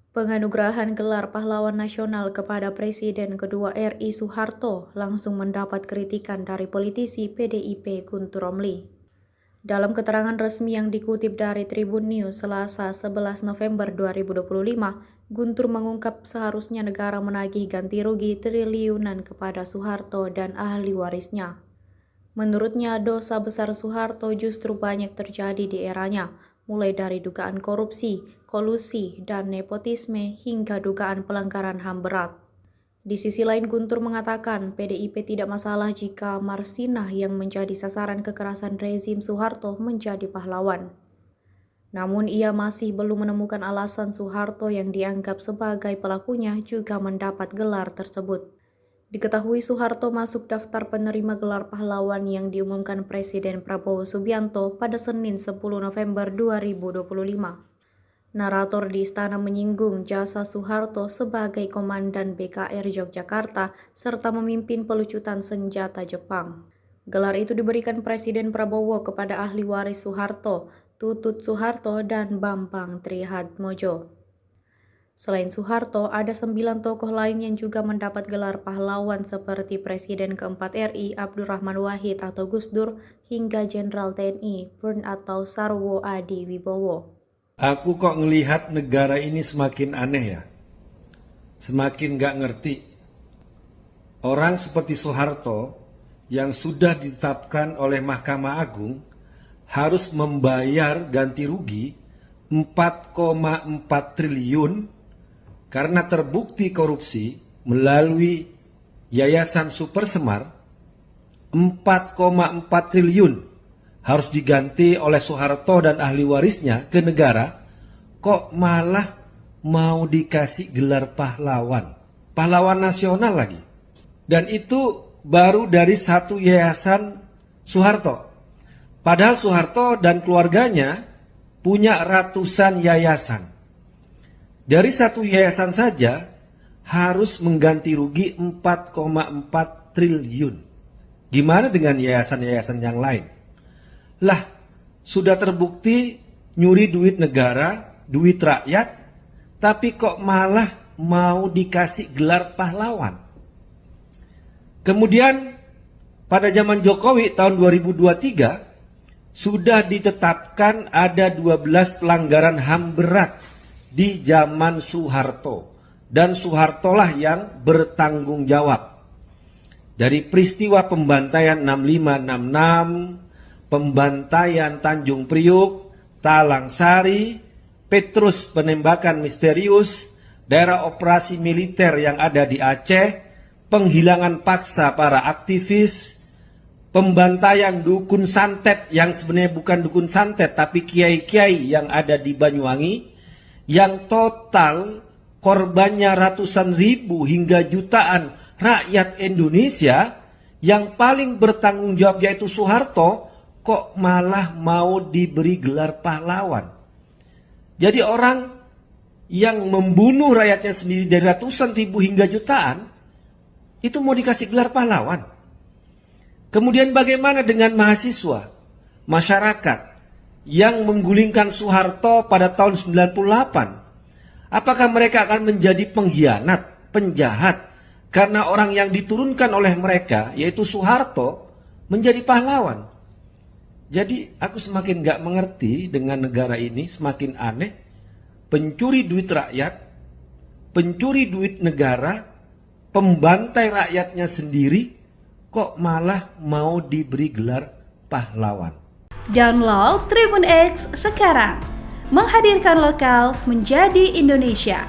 Penganugerahan gelar pahlawan nasional kepada Presiden kedua RI Soeharto langsung mendapat kritikan dari politisi PDIP Guntur Romli. Dalam keterangan resmi yang dikutip dari Tribun News Selasa 11 November 2025, Guntur mengungkap seharusnya negara menagih ganti rugi triliunan kepada Soeharto dan ahli warisnya. Menurutnya, dosa besar Soeharto justru banyak terjadi di eranya, mulai dari dugaan korupsi, kolusi, dan nepotisme hingga dugaan pelanggaran HAM berat. Di sisi lain, Guntur mengatakan PDIP tidak masalah jika Marsinah yang menjadi sasaran kekerasan rezim Soeharto menjadi pahlawan. Namun ia masih belum menemukan alasan Soeharto yang dianggap sebagai pelakunya juga mendapat gelar tersebut. Diketahui Soeharto masuk daftar penerima gelar pahlawan yang diumumkan Presiden Prabowo Subianto pada Senin 10 November 2025. Narator di istana menyinggung jasa Soeharto sebagai komandan BKR Yogyakarta serta memimpin pelucutan senjata Jepang. Gelar itu diberikan Presiden Prabowo kepada ahli waris Soeharto, Tutut Soeharto, dan Bambang Trihadmojo. Selain Soeharto, ada 9 tokoh lain yang juga mendapat gelar pahlawan seperti Presiden keempat RI Abdurrahman Wahid atau Gus Dur hingga Jenderal TNI Purn atau Sarwo Adi Wibowo. Aku kok ngelihat negara ini semakin aneh ya, semakin gak ngerti. Orang seperti Soeharto yang sudah ditetapkan oleh Mahkamah Agung harus membayar ganti rugi 4,4 triliun karena terbukti korupsi melalui Yayasan Super Semar. 4,4 triliun harus diganti oleh Soeharto dan ahli warisnya ke negara, kok malah mau dikasih gelar pahlawan, pahlawan nasional lagi. Dan itu baru dari satu yayasan Soeharto. Padahal Soeharto dan keluarganya punya ratusan yayasan. Dari satu yayasan saja harus mengganti rugi 4,4 triliun. Gimana dengan yayasan-yayasan yang lain? Lah, sudah terbukti nyuri duit negara, duit rakyat, tapi kok malah mau dikasih gelar pahlawan. Kemudian pada zaman Jokowi tahun 2023 sudah ditetapkan ada 12 pelanggaran HAM berat di zaman Soeharto, dan Soehartolah yang bertanggung jawab. Dari peristiwa pembantaian 6566, pembantaian Tanjung Priuk, Talang Sari, Petrus penembakan misterius, daerah operasi militer yang ada di Aceh, penghilangan paksa para aktivis, pembantaian dukun santet yang sebenarnya bukan dukun santet tapi kiai-kiai yang ada di Banyuwangi, yang total korbannya ratusan ribu hingga jutaan rakyat Indonesia, yang paling bertanggung jawab yaitu Soeharto, kok malah mau diberi gelar pahlawan. Jadi orang yang membunuh rakyatnya sendiri dari ratusan ribu hingga jutaan, itu mau dikasih gelar pahlawan. Kemudian bagaimana dengan mahasiswa, masyarakat yang menggulingkan Soeharto pada tahun 98? Apakah mereka akan menjadi pengkhianat, penjahat, karena orang yang diturunkan oleh mereka, yaitu Soeharto, menjadi pahlawan? Jadi aku semakin gak mengerti dengan negara ini, semakin aneh. Pencuri duit rakyat, pencuri duit negara, pembantai rakyatnya sendiri, kok malah mau diberi gelar pahlawan. Download Tribun X sekarang, menghadirkan lokal menjadi Indonesia.